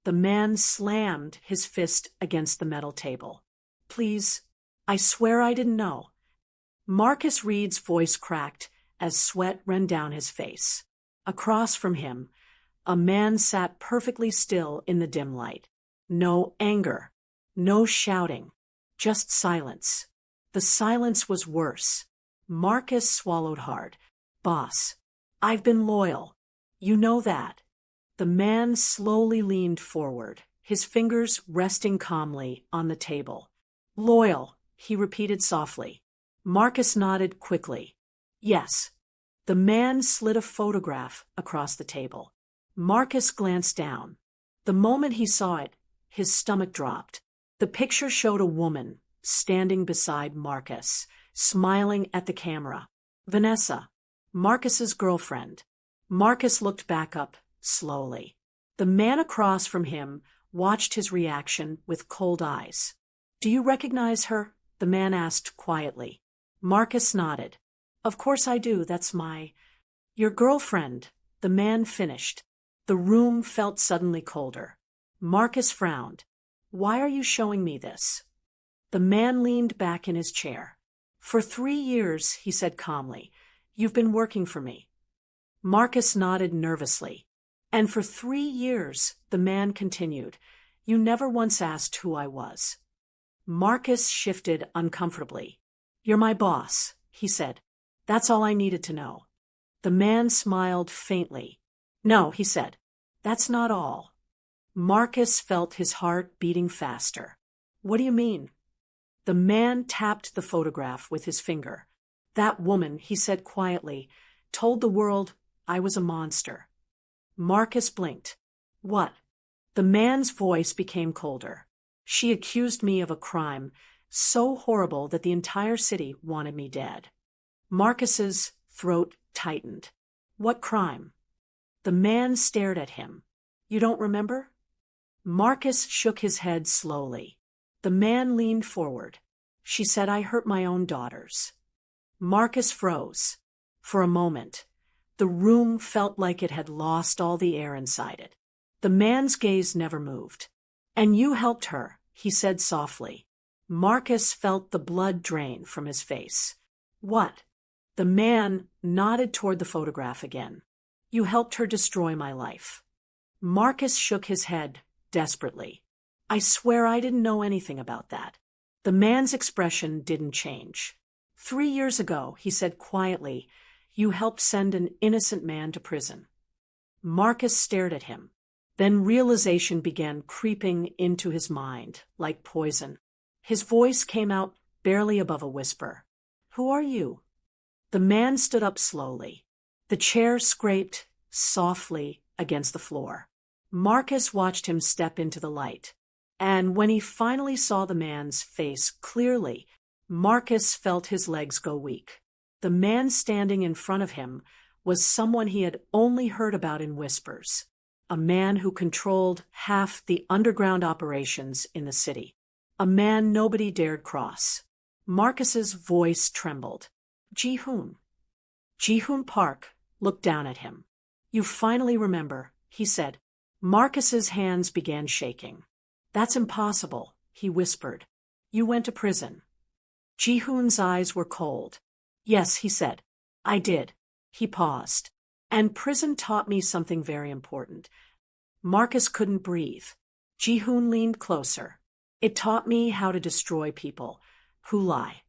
The man slammed his fist against the metal table. Please, I swear I didn't know. Marcus Reed's voice cracked as sweat ran down his face. Across from him, a man sat perfectly still in the dim light. No anger, no shouting, just silence. The silence was worse. Marcus swallowed hard. Boss, I've been loyal. You know that. The man slowly leaned forward, his fingers resting calmly on the table. Loyal, he repeated softly. Marcus nodded quickly. Yes. The man slid a photograph across the table. Marcus glanced down. The moment he saw it, his stomach dropped. The picture showed a woman standing beside Marcus, smiling at the camera. Vanessa, Marcus's girlfriend. Marcus looked back up slowly. The man across from him watched his reaction with cold eyes. Do you recognize her? The man asked quietly. Marcus nodded. Of course I do, that's your girlfriend, the man finished. The room felt suddenly colder. Marcus frowned. Why are you showing me this? The man leaned back in his chair. For 3 years, he said calmly, you've been working for me. Marcus nodded nervously. And for 3 years, the man continued, you never once asked who I was. Marcus shifted uncomfortably. You're my boss, he said. That's all I needed to know. The man smiled faintly. No, he said. That's not all. Marcus felt his heart beating faster. What do you mean? The man tapped the photograph with his finger. That woman, he said quietly, told the world I was a monster. Marcus blinked. What? The man's voice became colder. She accused me of a crime so horrible that the entire city wanted me dead. Marcus's throat tightened. What crime? The man stared at him. You don't remember? Marcus shook his head slowly. The man leaned forward. She said I hurt my own daughters. Marcus froze. For a moment, the room felt like it had lost all the air inside it. The man's gaze never moved. And you helped her, he said softly. Marcus felt the blood drain from his face. What? The man nodded toward the photograph again. You helped her destroy my life. Marcus shook his head desperately. I swear I didn't know anything about that. The man's expression didn't change. 3 years ago, he said quietly, you helped send an innocent man to prison. Marcus stared at him. Then realization began creeping into his mind like poison. His voice came out barely above a whisper. Who are you? The man stood up slowly. The chair scraped softly against the floor. Marcus watched him step into the light. And when he finally saw the man's face clearly, Marcus felt his legs go weak. The man standing in front of him was someone he had only heard about in whispers. A man who controlled half the underground operations in the city. A man nobody dared cross. Marcus's voice trembled. Ji-Hoon. Ji-Hoon Park looked down at him. You finally remember, he said. Marcus's hands began shaking. That's impossible, he whispered. You went to prison. Ji-Hoon's eyes were cold. Yes, he said. I did. He paused. And prison taught me something very important. Marcus couldn't breathe. Ji-Hoon leaned closer. It taught me how to destroy people who lie.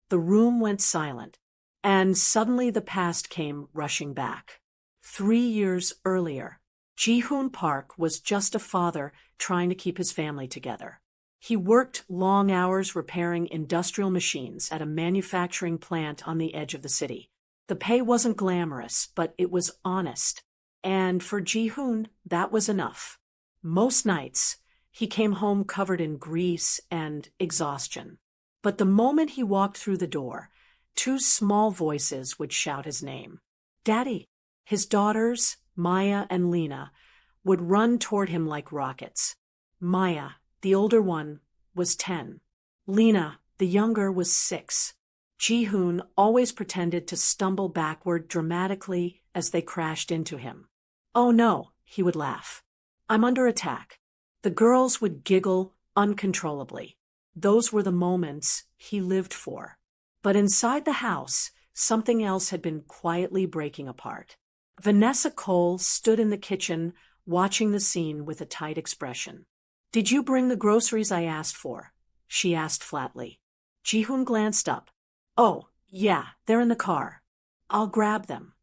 The room went silent, and suddenly the past came rushing back. 3 years earlier, Ji-Hoon Park was just a father trying to keep his family together. He worked long hours repairing industrial machines at a manufacturing plant on the edge of the city. The pay wasn't glamorous, but it was honest. And for Ji-Hoon, that was enough. Most nights, he came home covered in grease and exhaustion. But the moment he walked through the door, 2 small voices would shout his name. Daddy! His daughters, Maya and Lena, would run toward him like rockets. Maya, the older one, was 10. Lena, the younger, was 6. Ji-Hoon always pretended to stumble backward dramatically as they crashed into him. Oh no, he would laugh. I'm under attack. The girls would giggle uncontrollably. Those were the moments he lived for. But inside the house, something else had been quietly breaking apart. Vanessa Cole stood in the kitchen, watching the scene with a tight expression. "Did you bring the groceries I asked for?" she asked flatly. Ji-Hoon glanced up. "Oh, yeah, they're in the car. I'll grab them."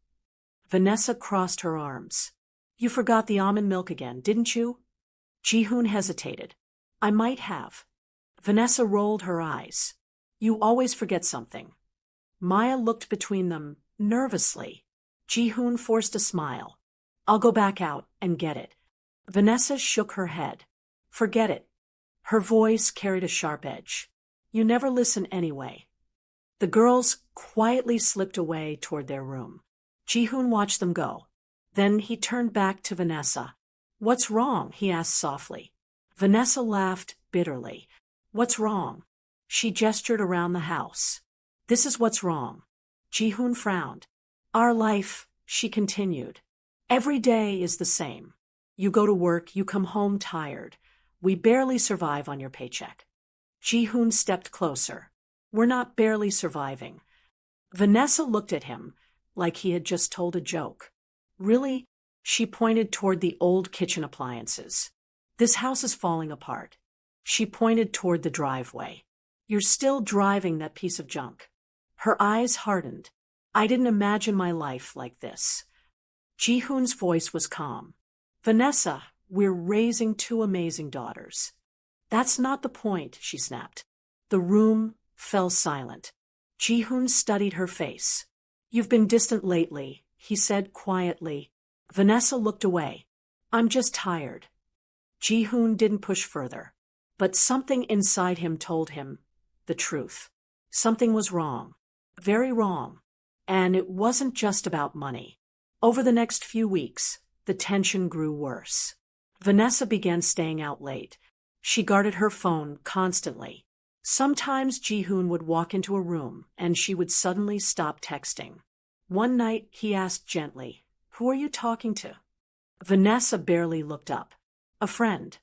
Vanessa crossed her arms. "You forgot the almond milk again, didn't you?" Ji-Hoon hesitated. "I might have." Vanessa rolled her eyes. "You always forget something." Maya looked between them, nervously. Ji-Hoon forced a smile. "I'll go back out and get it." Vanessa shook her head. "Forget it." Her voice carried a sharp edge. "You never listen anyway." The girls quietly slipped away toward their room. Ji-Hoon watched them go. Then he turned back to Vanessa. "What's wrong?" he asked softly. Vanessa laughed bitterly. "What's wrong?" She gestured around the house. "This is what's wrong." Ji-Hoon frowned. "Our life," she continued. "Every day is the same. You go to work, you come home tired. We barely survive on your paycheck." Ji-Hoon stepped closer. "We're not barely surviving." Vanessa looked at him like he had just told a joke. "Really?" She pointed toward the old kitchen appliances. "This house is falling apart." She pointed toward the driveway. "You're still driving that piece of junk." Her eyes hardened. "I didn't imagine my life like this." Ji-Hoon's voice was calm. "Vanessa, we're raising two amazing daughters." "That's not the point," she snapped. The room fell silent. Ji-Hoon studied her face. "You've been distant lately," he said quietly. Vanessa looked away. "I'm just tired." Ji-Hoon didn't push further. But something inside him told him the truth. Something was wrong. Very wrong. And it wasn't just about money. Over the next few weeks, the tension grew worse. Vanessa began staying out late. She guarded her phone constantly. Sometimes Ji-Hoon would walk into a room and she would suddenly stop texting. One night he asked gently, "Who are you talking to?" Vanessa barely looked up. "A friend."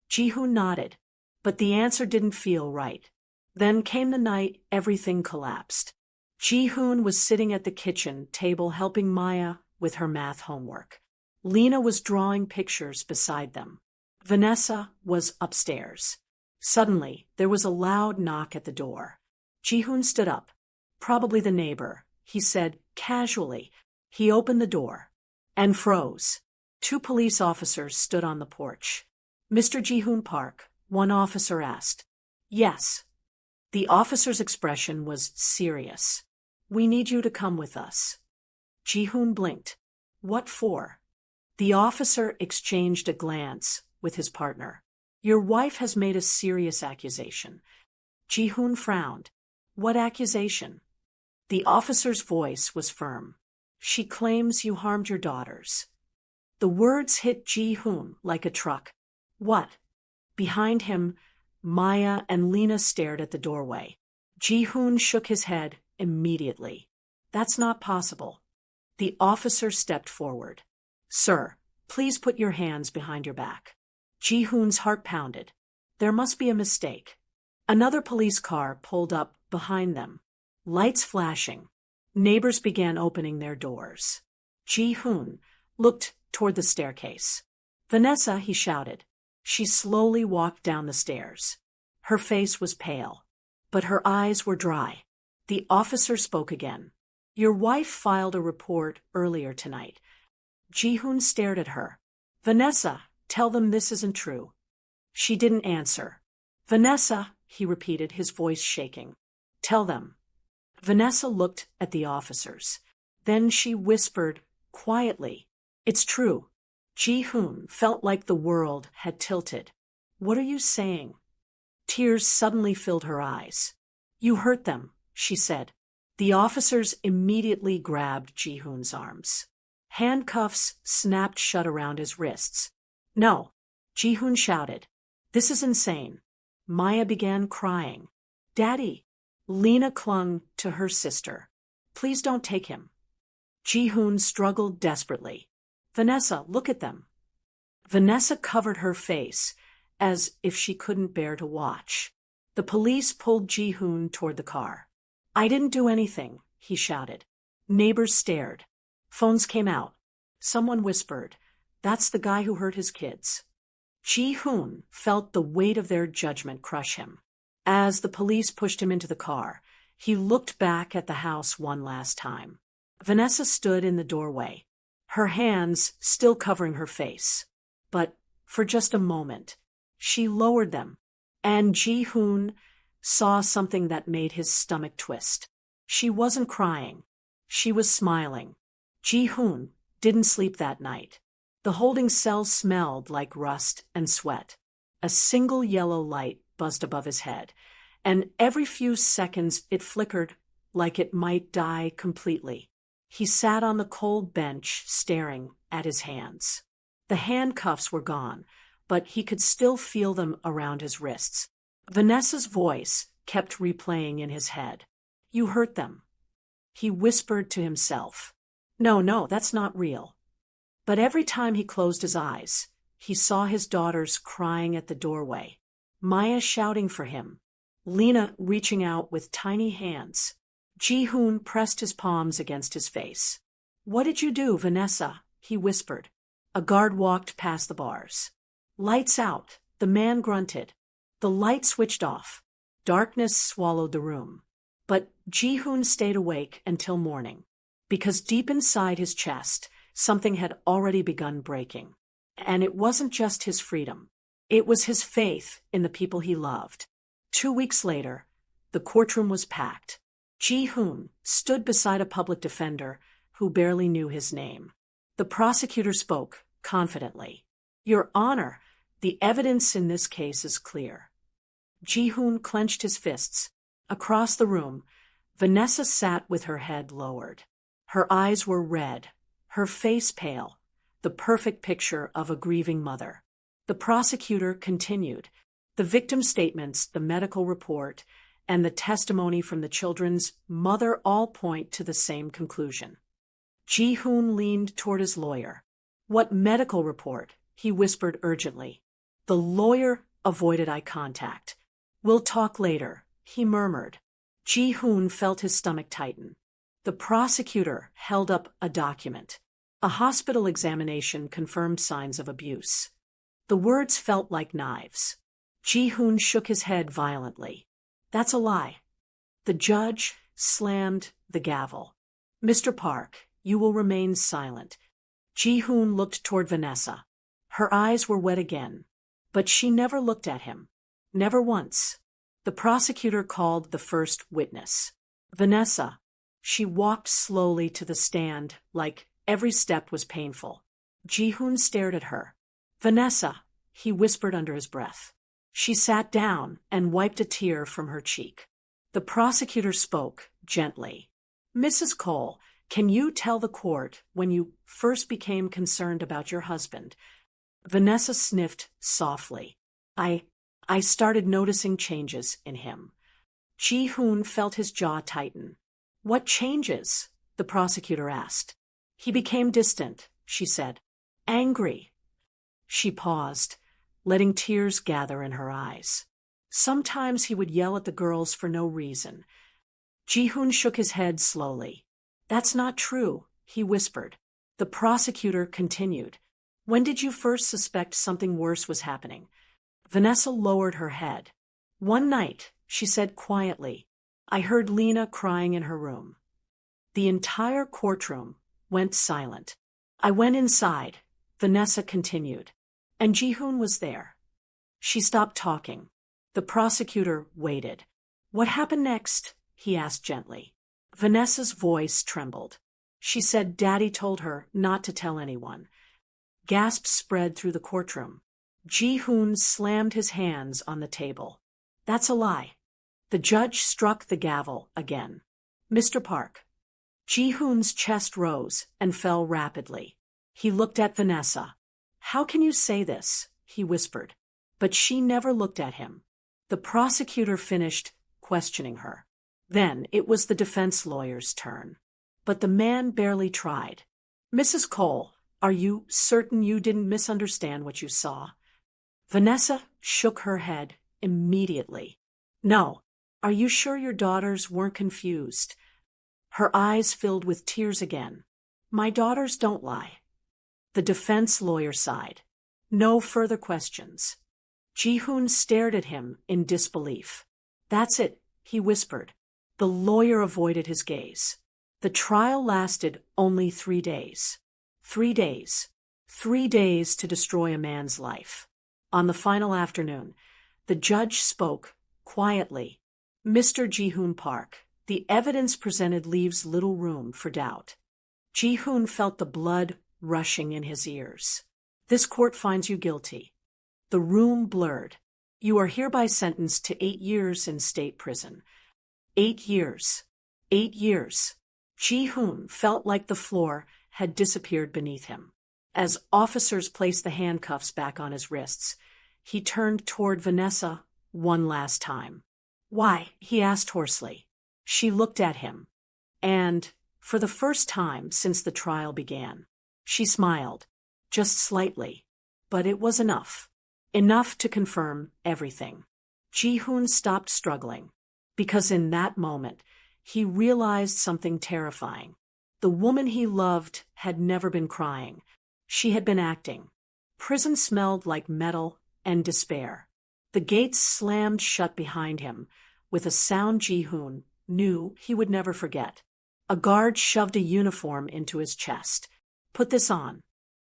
Ji-Hoon nodded, but the answer didn't feel right. Then came the night everything collapsed. Ji-Hoon was sitting at the kitchen table helping Maya with her math homework. Lena was drawing pictures beside them. Vanessa was upstairs. Suddenly, there was a loud knock at the door. Ji-Hoon stood up. "Probably the neighbor," he said casually. He opened the door and froze. Two police officers stood on the porch. "Mr. Ji-Hoon Park?" one officer asked. "Yes." The officer's expression was serious. "We need you to come with us." Ji-Hoon blinked. "What for?" The officer exchanged a glance with his partner. "Your wife has made a serious accusation." Ji-Hoon frowned. "What accusation?" The officer's voice was firm. "She claims you harmed your daughters." The words hit Ji-Hoon like a truck. "What?" Behind him, Maya and Lena stared at the doorway. Ji-Hoon shook his head immediately. "That's not possible." The officer stepped forward. "Sir, please put your hands behind your back." Ji-Hoon's heart pounded. There must be a mistake. Another police car pulled up behind them. Lights flashing. Neighbors began opening their doors. Ji-Hoon looked toward the staircase. "Vanessa," he shouted. She slowly walked down the stairs. Her face was pale, but her eyes were dry. The officer spoke again. "Your wife filed a report earlier tonight." Ji-Hoon stared at her. "Vanessa, tell them this isn't true." She didn't answer. "Vanessa," he repeated, his voice shaking. "Tell them." Vanessa looked at the officers. Then she whispered quietly, "It's true." Ji-Hoon felt like the world had tilted. "What are you saying?" Tears suddenly filled her eyes. "You hurt them," she said. The officers immediately grabbed Ji-Hoon's arms. Handcuffs snapped shut around his wrists. "No!" Ji-Hoon shouted. "This is insane." Maya began crying. "Daddy!" Lena clung to her sister. "Please don't take him." Ji-Hoon struggled desperately. "Vanessa, look at them." Vanessa covered her face. as if she couldn't bear to watch. The police pulled Ji-Hoon toward the car. "I didn't do anything," he shouted. Neighbors stared. Phones came out. Someone whispered, "That's the guy who hurt his kids." Ji-Hoon felt the weight of their judgment crush him. As the police pushed him into the car, he looked back at the house one last time. Vanessa stood in the doorway, her hands still covering her face. But for just a moment, she lowered them, and Ji-Hoon saw something that made his stomach twist. She wasn't crying. She was smiling. Ji-Hoon didn't sleep that night. The holding cell smelled like rust and sweat. A single yellow light buzzed above his head, and every few seconds it flickered like it might die completely. He sat on the cold bench staring at his hands. The handcuffs were gone, but he could still feel them around his wrists. Vanessa's voice kept replaying in his head. "You hurt them." He whispered to himself, No, that's not real." But every time he closed his eyes, he saw his daughters crying at the doorway, Maya shouting for him, Lena reaching out with tiny hands. Ji-Hoon pressed his palms against his face. "What did you do, Vanessa?" he whispered. A guard walked past the bars. "Lights out," the man grunted. The light switched off. Darkness swallowed the room. But Ji-Hoon stayed awake until morning, because deep inside his chest, something had already begun breaking. And it wasn't just his freedom. It was his faith in the people he loved. 2 weeks later, the courtroom was packed. Ji-Hoon stood beside a public defender who barely knew his name. The prosecutor spoke confidently. "Your Honor, the evidence in this case is clear." Ji-Hoon clenched his fists. Across the room, Vanessa sat with her head lowered. Her eyes were red, her face pale, the perfect picture of a grieving mother. The prosecutor continued. The victim statements, the medical report, and the testimony from the children's mother all point to the same conclusion. Ji-Hoon leaned toward his lawyer. "What medical report?" he whispered urgently. The lawyer avoided eye contact. "We'll talk later," he murmured. Ji-Hoon felt his stomach tighten. The prosecutor held up a document. A hospital examination confirmed signs of abuse. The words felt like knives. Ji-Hoon shook his head violently. "That's a lie." The judge slammed the gavel. "Mr. Park, you will remain silent." Ji-Hoon looked toward Vanessa. Her eyes were wet again, but she never looked at him. Never once. The prosecutor called the first witness. Vanessa. She walked slowly to the stand, like every step was painful. Ji-Hoon stared at her. "Vanessa," he whispered under his breath. She sat down and wiped a tear from her cheek. The prosecutor spoke gently. "Mrs. Cole, can you tell the court when you first became concerned about your husband?" Vanessa sniffed softly. I started noticing changes in him." Ji-Hoon felt his jaw tighten. "What changes?" the prosecutor asked. "He became distant," she said. "Angry." She paused, letting tears gather in her eyes. Sometimes he would yell at the girls for no reason. Ji-Hoon shook his head slowly. "That's not true," he whispered. The prosecutor continued. "When did you first suspect something worse was happening?" Vanessa lowered her head. "One night," she said quietly, "I heard Lena crying in her room." The entire courtroom went silent. "I went inside," Vanessa continued, "and Ji-Hoon was there." She stopped talking. The prosecutor waited. "What happened next?" he asked gently. Vanessa's voice trembled. She said Daddy told her not to tell anyone. Gasps spread through the courtroom. Ji-Hoon slammed his hands on the table. "That's a lie." The judge struck the gavel again. "Mr. Park." Ji-Hoon's chest rose and fell rapidly. He looked at Vanessa. "How can you say this?" he whispered. But she never looked at him. The prosecutor finished questioning her. Then it was the defense lawyer's turn. But the man barely tried. "Mrs. Cole, are you certain you didn't misunderstand what you saw?" Vanessa shook her head immediately. No. Are you sure your daughters weren't confused? Her eyes filled with tears again. My daughters don't lie. The defense lawyer sighed. No further questions. Ji-Hoon stared at him in disbelief. That's it, he whispered. The lawyer avoided his gaze. The trial lasted only 3 days. 3 days. 3 days to destroy a man's life. On the final afternoon, the judge spoke, quietly. Mr. Ji-Hoon Park, the evidence presented leaves little room for doubt. Ji-Hoon felt the blood rushing in his ears. This court finds you guilty. The room blurred. You are hereby sentenced to 8 years in state prison. 8 years. 8 years. Ji-Hoon felt like the floor had disappeared beneath him. As officers placed the handcuffs back on his wrists, he turned toward Vanessa one last time. Why? He asked hoarsely. She looked at him. And, for the first time since the trial began, she smiled, just slightly. But it was enough. Enough to confirm everything. Ji-Hoon stopped struggling, because in that moment, he realized something terrifying. The woman he loved had never been crying. She had been acting. Prison smelled like metal and despair. The gates slammed shut behind him, with a sound Ji-Hoon knew he would never forget. A guard shoved a uniform into his chest. Put this on.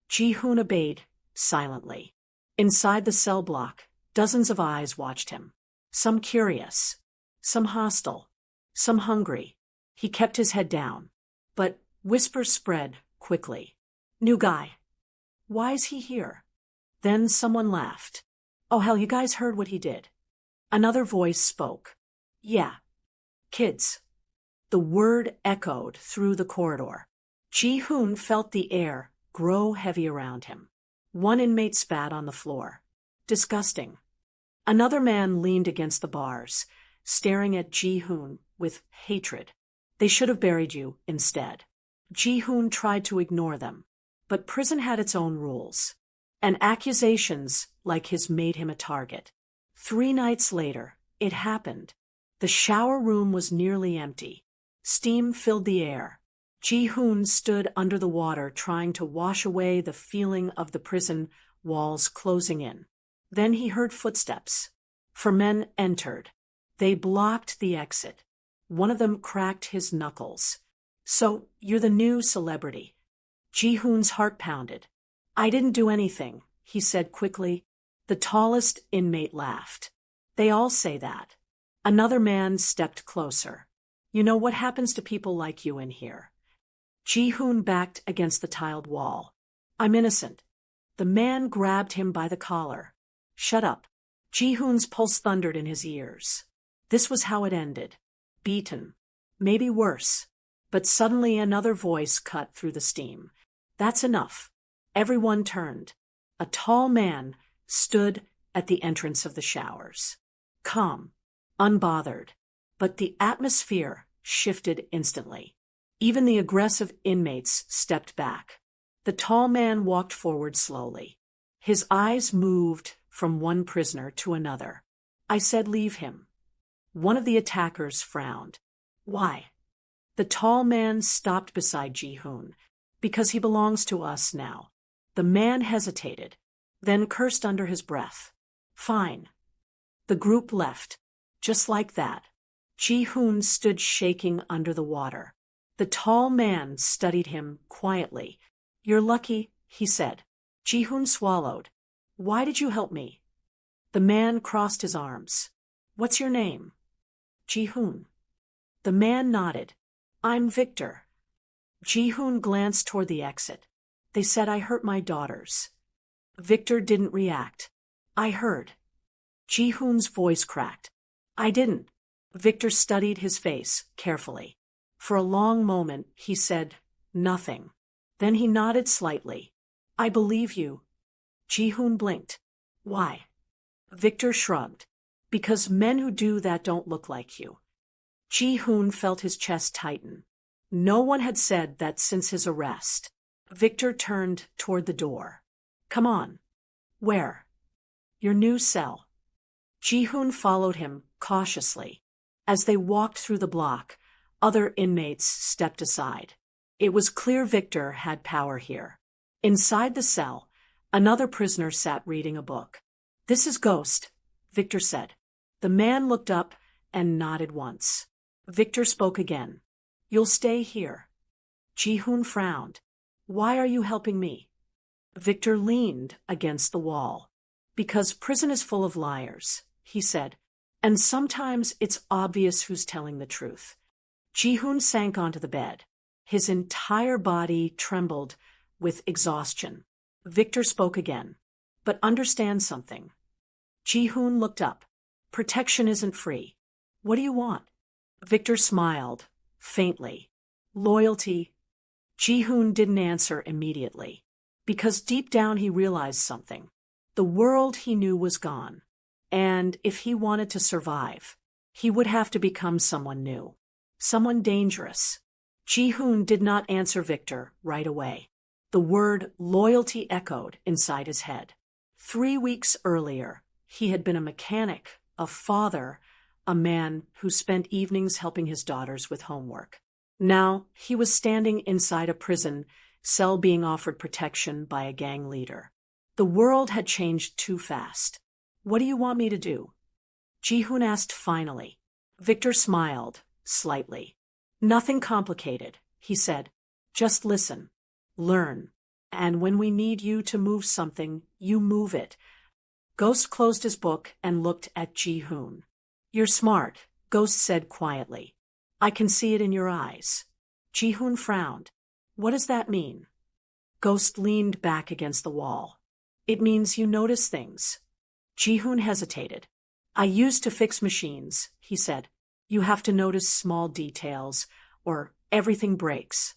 Ji-Hoon obeyed, silently. Inside the cell block, dozens of eyes watched him. Some curious, some hostile, some hungry. He kept his head down. But whispers spread quickly. New guy. Why's he here? Then someone laughed. Oh hell, you guys heard what he did. Another voice spoke. Yeah. Kids. The word echoed through the corridor. Ji-Hoon felt the air grow heavy around him. One inmate spat on the floor. Disgusting. Another man leaned against the bars, staring at Ji-Hoon with hatred. They should have buried you instead. Ji-Hoon tried to ignore them, but prison had its own rules. And accusations like his made him a target. 3 nights later, it happened. The shower room was nearly empty. Steam filled the air. Ji-Hoon stood under the water trying to wash away the feeling of the prison walls closing in. Then he heard footsteps. 4 men entered. They blocked the exit. One of them cracked his knuckles. So, you're the new celebrity. Ji-Hoon's heart pounded. I didn't do anything, he said quickly. The tallest inmate laughed. They all say that. Another man stepped closer. You know what happens to people like you in here? Ji-Hoon backed against the tiled wall. I'm innocent. The man grabbed him by the collar. Shut up. Ji-Hoon's pulse thundered in his ears. This was how it ended. Beaten. Maybe worse. But suddenly another voice cut through the steam. That's enough. Everyone turned. A tall man stood at the entrance of the showers. Calm. Unbothered. But the atmosphere shifted instantly. Even the aggressive inmates stepped back. The tall man walked forward slowly. His eyes moved from one prisoner to another. I said leave him. One of the attackers frowned. Why? The tall man stopped beside Ji-Hoon. Because he belongs to us now. The man hesitated, then cursed under his breath. Fine. The group left. Just like that. Ji-Hoon stood shaking under the water. The tall man studied him quietly. You're lucky, he said. Ji-Hoon swallowed. Why did you help me? The man crossed his arms. What's your name? Ji-Hoon. The man nodded. I'm Victor. Ji-Hoon glanced toward the exit. They said I hurt my daughters. Victor didn't react. I heard. Ji-Hoon's voice cracked. I didn't. Victor studied his face carefully. For a long moment, he said, nothing. Then he nodded slightly. I believe you. Ji-Hoon blinked. Why? Victor shrugged. Because men who do that don't look like you. Ji-Hoon felt his chest tighten. No one had said that since his arrest. Victor turned toward the door. Come on. Where? Your new cell. Ji-Hoon followed him cautiously. As they walked through the block, other inmates stepped aside. It was clear Victor had power here. Inside the cell, another prisoner sat reading a book. "This is Ghost," Victor said. The man looked up and nodded once. Victor spoke again. "You'll stay here." Ji-Hoon frowned. "Why are you helping me?" Victor leaned against the wall. "Because prison is full of liars," he said. "And sometimes it's obvious who's telling the truth." Ji-Hoon sank onto the bed. His entire body trembled with exhaustion. Victor spoke again. "But understand something." Ji-Hoon looked up. "Protection isn't free. What do you want?" Victor smiled, faintly. "Loyalty." Ji-Hoon didn't answer immediately, because deep down he realized something. The world he knew was gone, and if he wanted to survive, he would have to become someone new, someone dangerous. Ji-Hoon did not answer Victor right away. The word loyalty echoed inside his head. 3 weeks earlier, he had been a mechanic, a father, a man who spent evenings helping his daughters with homework. Now, he was standing inside a prison cell being offered protection by a gang leader. The world had changed too fast. "What do you want me to do?" Ji-Hoon asked finally. Victor smiled, slightly. "Nothing complicated," he said. "Just listen. Learn. And when we need you to move something, you move it." Ghost closed his book and looked at Ji-Hoon. "You're smart," Ghost said quietly. "I can see it in your eyes." Ji-Hoon frowned. "What does that mean?" Ghost leaned back against the wall. "It means you notice things." Ji-Hoon hesitated. "I used to fix machines," he said. "You have to notice small details, or everything breaks."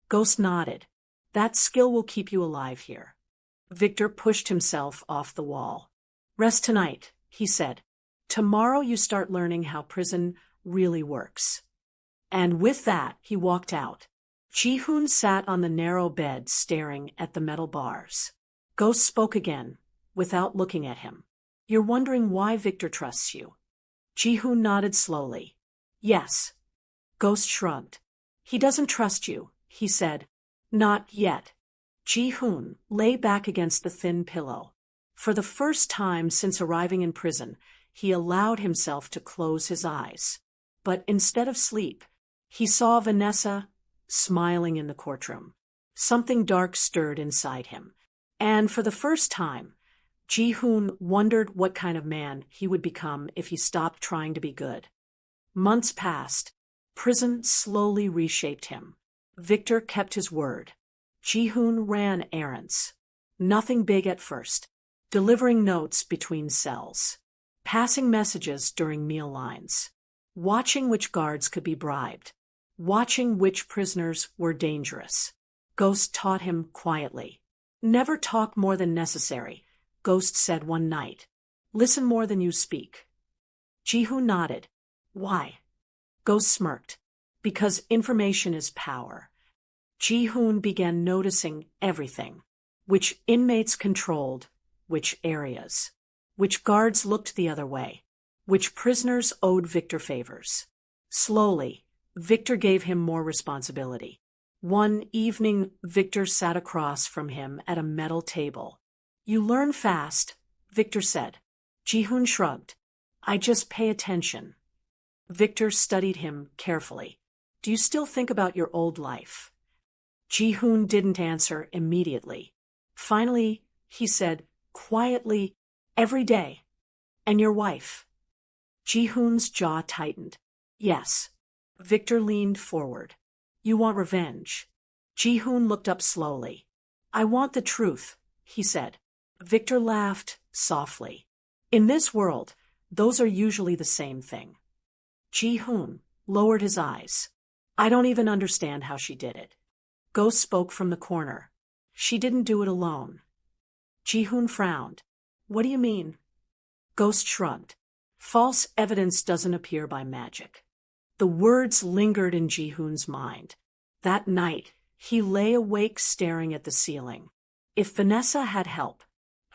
Ghost nodded. "That skill will keep you alive here." Victor pushed himself off the wall. "Rest tonight," he said. "Tomorrow you start learning how prison really works." And with that, he walked out. Ji-Hoon sat on the narrow bed staring at the metal bars. Ghost spoke again, without looking at him. "You're wondering why Victor trusts you." Ji-Hoon nodded slowly. "Yes." Ghost shrugged. "He doesn't trust you," he said. "Not yet." Ji-Hoon lay back against the thin pillow. For the first time since arriving in prison, he allowed himself to close his eyes. But instead of sleep, he saw Vanessa smiling in the courtroom. Something dark stirred inside him, and for the first time, Ji-Hoon wondered what kind of man he would become if he stopped trying to be good. Months passed. Prison slowly reshaped him. Victor kept his word. Ji-Hoon ran errands. Nothing big at first. Delivering notes between cells. Passing messages during meal lines. Watching which guards could be bribed. Watching which prisoners were dangerous. Ghost taught him quietly. "Never talk more than necessary," Ghost said one night. "Listen more than you speak." Ji-Hoon nodded. "Why?" Ghost smirked. "Because information is power." Ji-Hoon began noticing everything. Which inmates controlled, which areas. Which guards looked the other way. Which prisoners owed Victor favors. Slowly, Victor gave him more responsibility. One evening, Victor sat across from him at a metal table. "You learn fast," Victor said. Ji-Hoon shrugged. "I just pay attention." Victor studied him carefully. "Do you still think about your old life?" Ji-Hoon didn't answer immediately. Finally, he said, quietly, "Every day." "And your wife?" Ji-Hoon's jaw tightened. "Yes." Victor leaned forward. "You want revenge?" Ji-Hoon looked up slowly. "I want the truth," he said. Victor laughed softly. "In this world, those are usually the same thing." Ji-Hoon lowered his eyes. "I don't even understand how she did it." Ghost spoke from the corner. "She didn't do it alone." Ji-Hoon frowned. "What do you mean?" Ghost shrugged. "False evidence doesn't appear by magic." The words lingered in Ji-Hoon's mind. That night, he lay awake staring at the ceiling. If Vanessa had help,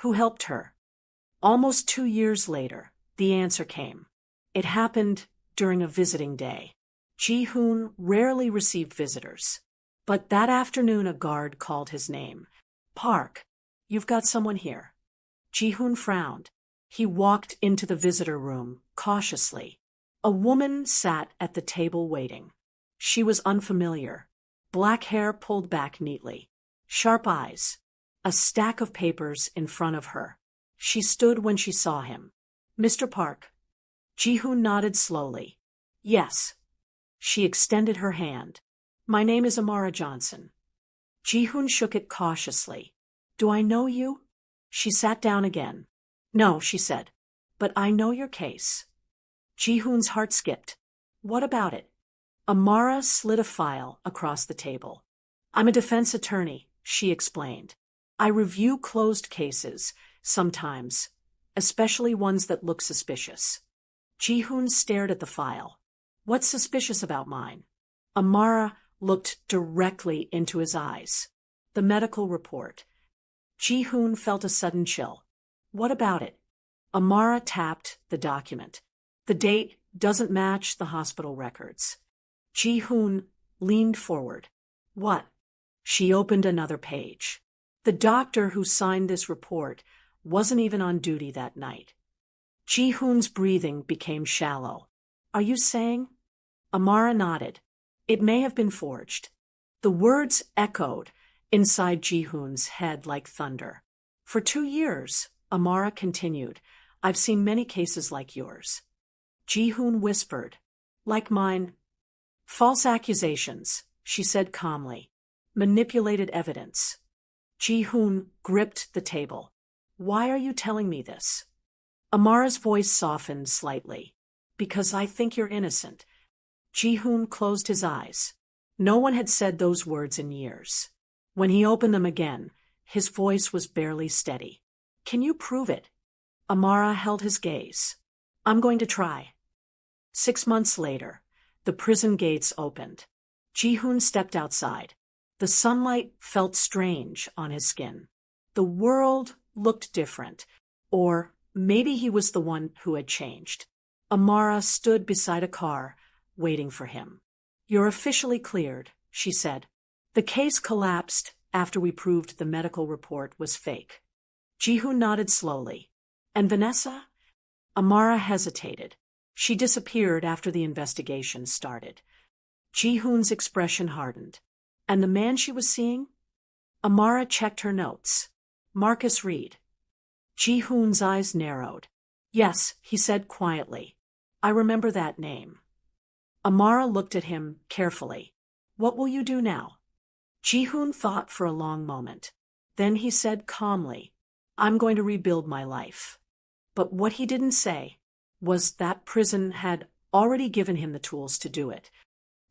who helped her? Almost 2 years later, The answer came. It happened during a visiting day. Ji-Hoon rarely received visitors. But that afternoon a guard called his name. "Park, you've got someone here." Ji-Hoon frowned. He walked into the visitor room, cautiously. A woman sat at the table waiting. She was unfamiliar. Black hair pulled back neatly. Sharp eyes. A stack of papers in front of her. She stood when she saw him. "Mr. Park." Ji-Hoon nodded slowly. "Yes." She extended her hand. "My name is Amara Johnson." Ji-Hoon shook it cautiously. "Do I know you?" She sat down again. "No," she said. "But I know your case." Ji-Hoon's heart skipped. "What about it?" Amara slid a file across the table. "I'm a defense attorney," she explained. "I review closed cases, sometimes, especially ones that look suspicious." Ji-Hoon stared at the file. "What's suspicious about mine?" Amara looked directly into his eyes. "The medical report." Ji-Hoon felt a sudden chill. "What about it?" Amara tapped the document. "The date doesn't match the hospital records." Ji-Hoon leaned forward. "What?" She opened another page. The doctor who signed this report wasn't even on duty that night. Ji-Hoon's breathing became shallow. "Are you saying?" Amara nodded. "It may have been forged." The words echoed inside Ji-Hoon's head like thunder. "For 2 years," Amara continued, "I've seen many cases like yours." Ji-Hoon whispered, "Like mine?" "False accusations," she said calmly. "Manipulated evidence." Ji-Hoon gripped the table. "Why are you telling me this?" Amara's voice softened slightly. "Because I think you're innocent." Ji-Hoon closed his eyes. No one had said those words in years. When he opened them again, his voice was barely steady. "Can you prove it?" Amara held his gaze. "I'm going to try." 6 months later, the prison gates opened. Ji-Hoon stepped outside. The sunlight felt strange on his skin. The world looked different, or maybe he was the one who had changed. Amara stood beside a car, waiting for him. "You're officially cleared," she said. "The case collapsed after we proved the medical report was fake." Ji-Hoon nodded slowly. "And Vanessa?" Amara hesitated. "She disappeared after the investigation started." Ji-Hoon's expression hardened. "And the man she was seeing?" Amara checked her notes. "Marcus Reed." Ji-Hoon's eyes narrowed. "Yes," he said quietly. "I remember that name." Amara looked at him carefully. "What will you do now?" Ji-Hoon thought for a long moment. Then he said calmly, "I'm going to rebuild my life." But what he didn't say was that prison had already given him the tools to do it.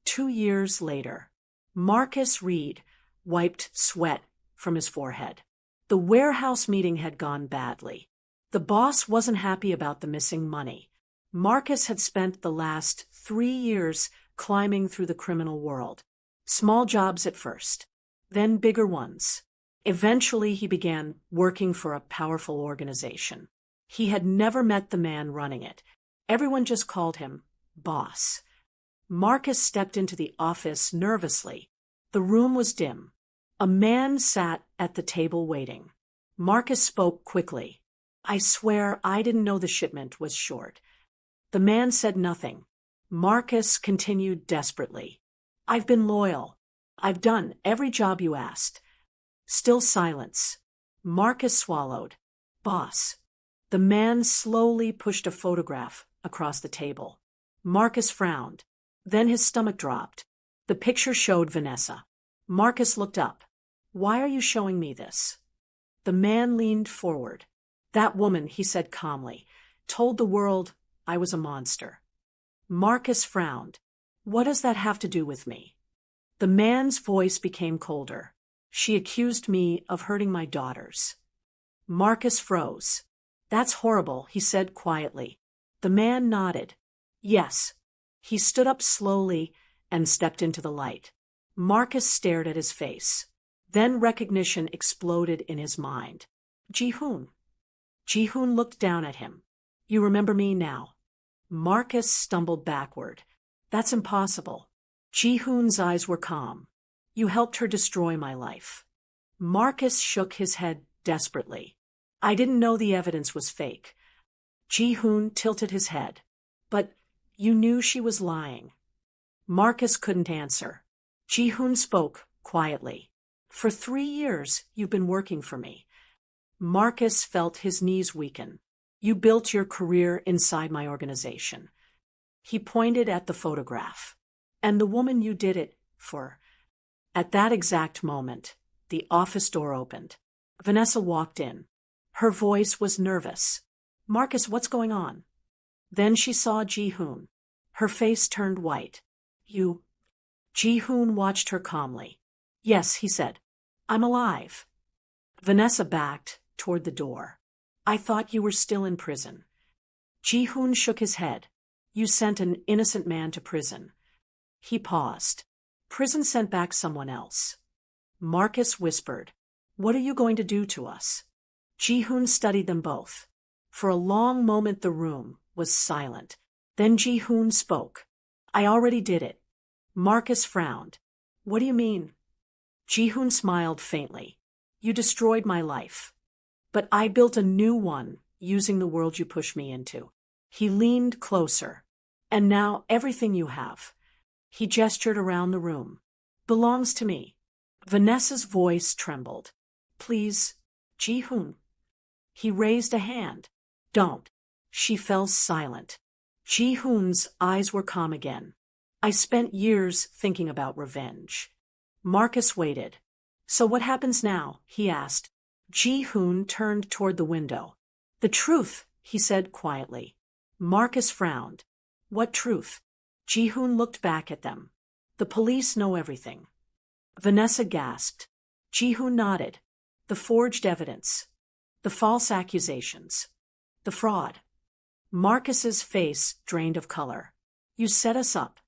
2 years later, Marcus Reed wiped sweat from his forehead. The warehouse meeting had gone badly. The boss wasn't happy about the missing money. Marcus had spent the last 3 years climbing through the criminal world. Small jobs at first, then bigger ones. Eventually he began working for a powerful organization. He had never met the man running it. Everyone just called him boss. Marcus stepped into the office nervously. The room was dim. A man sat at the table waiting. Marcus spoke quickly. "I swear I didn't know the shipment was short." The man said nothing. Marcus continued desperately. "I've been loyal. I've done every job you asked." Still silence. Marcus swallowed. "Boss." The man slowly pushed a photograph across the table. Marcus frowned. Then his stomach dropped. The picture showed Vanessa. Marcus looked up. "Why are you showing me this?" The man leaned forward. "That woman," he said calmly, "told the world I was a monster." Marcus frowned. "What does that have to do with me?" The man's voice became colder. "She accused me of hurting my daughters." Marcus froze. "That's horrible," he said quietly. The man nodded. "Yes." He stood up slowly and stepped into the light. Marcus stared at his face. Then recognition exploded in his mind. Ji-Hoon. Ji-Hoon looked down at him. You remember me now? Marcus stumbled backward. That's impossible. Ji-Hoon's eyes were calm. You helped her destroy my life. Marcus shook his head desperately. I didn't know the evidence was fake. Ji-Hoon tilted his head. But you knew she was lying. Marcus couldn't answer. Ji-Hoon spoke quietly. For 3 years, you've been working for me. Marcus felt his knees weaken. You built your career inside my organization. He pointed at the photograph. And the woman you did it for. At that exact moment, the office door opened. Vanessa walked in. Her voice was nervous. Marcus, what's going on? Then she saw Ji-Hoon. Her face turned white. You. Ji-Hoon watched her calmly. Yes, he said. I'm alive. Vanessa backed toward the door. I thought you were still in prison. Ji-Hoon shook his head. You sent an innocent man to prison. He paused. Prison sent back someone else. Marcus whispered. What are you going to do to us? Ji-Hoon studied them both. For a long moment the room was silent. Then Ji-Hoon spoke. I already did it. Marcus frowned. What do you mean? Ji-Hoon smiled faintly. You destroyed my life. But I built a new one using the world you pushed me into. He leaned closer. And now everything you have. He gestured around the room. Belongs to me. Vanessa's voice trembled. Please, Ji-Hoon. He raised a hand. Don't. She fell silent. Ji-Hoon's eyes were calm again. I spent years thinking about revenge. Marcus waited. So what happens now? He asked. Ji-Hoon turned toward the window. The truth, he said quietly. Marcus frowned. What truth? Ji-Hoon looked back at them. The police know everything. Vanessa gasped. Ji-Hoon nodded. The forged evidence. The false accusations. The fraud. Marcus's face drained of color. You set us up.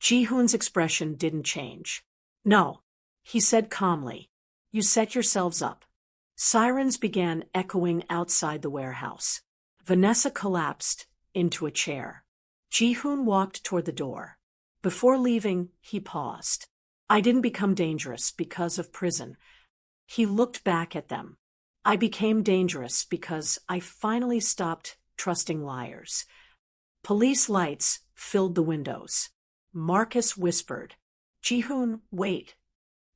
Ji-Hoon's expression didn't change. No, he said calmly. You set yourselves up. Sirens began echoing outside the warehouse. Vanessa collapsed into a chair. Ji-Hoon walked toward the door. Before leaving, he paused. I didn't become dangerous because of prison. He looked back at them. I became dangerous because I finally stopped trusting liars. Police lights filled the windows. Marcus whispered, Ji-Hoon, wait.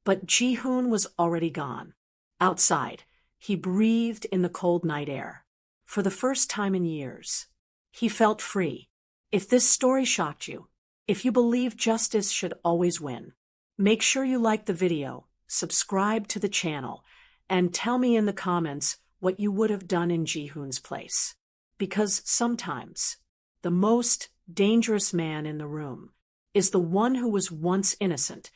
But Ji-Hoon was already gone. Outside, he breathed in the cold night air. For the first time in years, he felt free. If this story shocked you, if you believe justice should always win, make sure you like the video, subscribe to the channel, and tell me in the comments what you would have done in Ji-Hoon's place. Because sometimes, the most dangerous man in the room is the one who was once innocent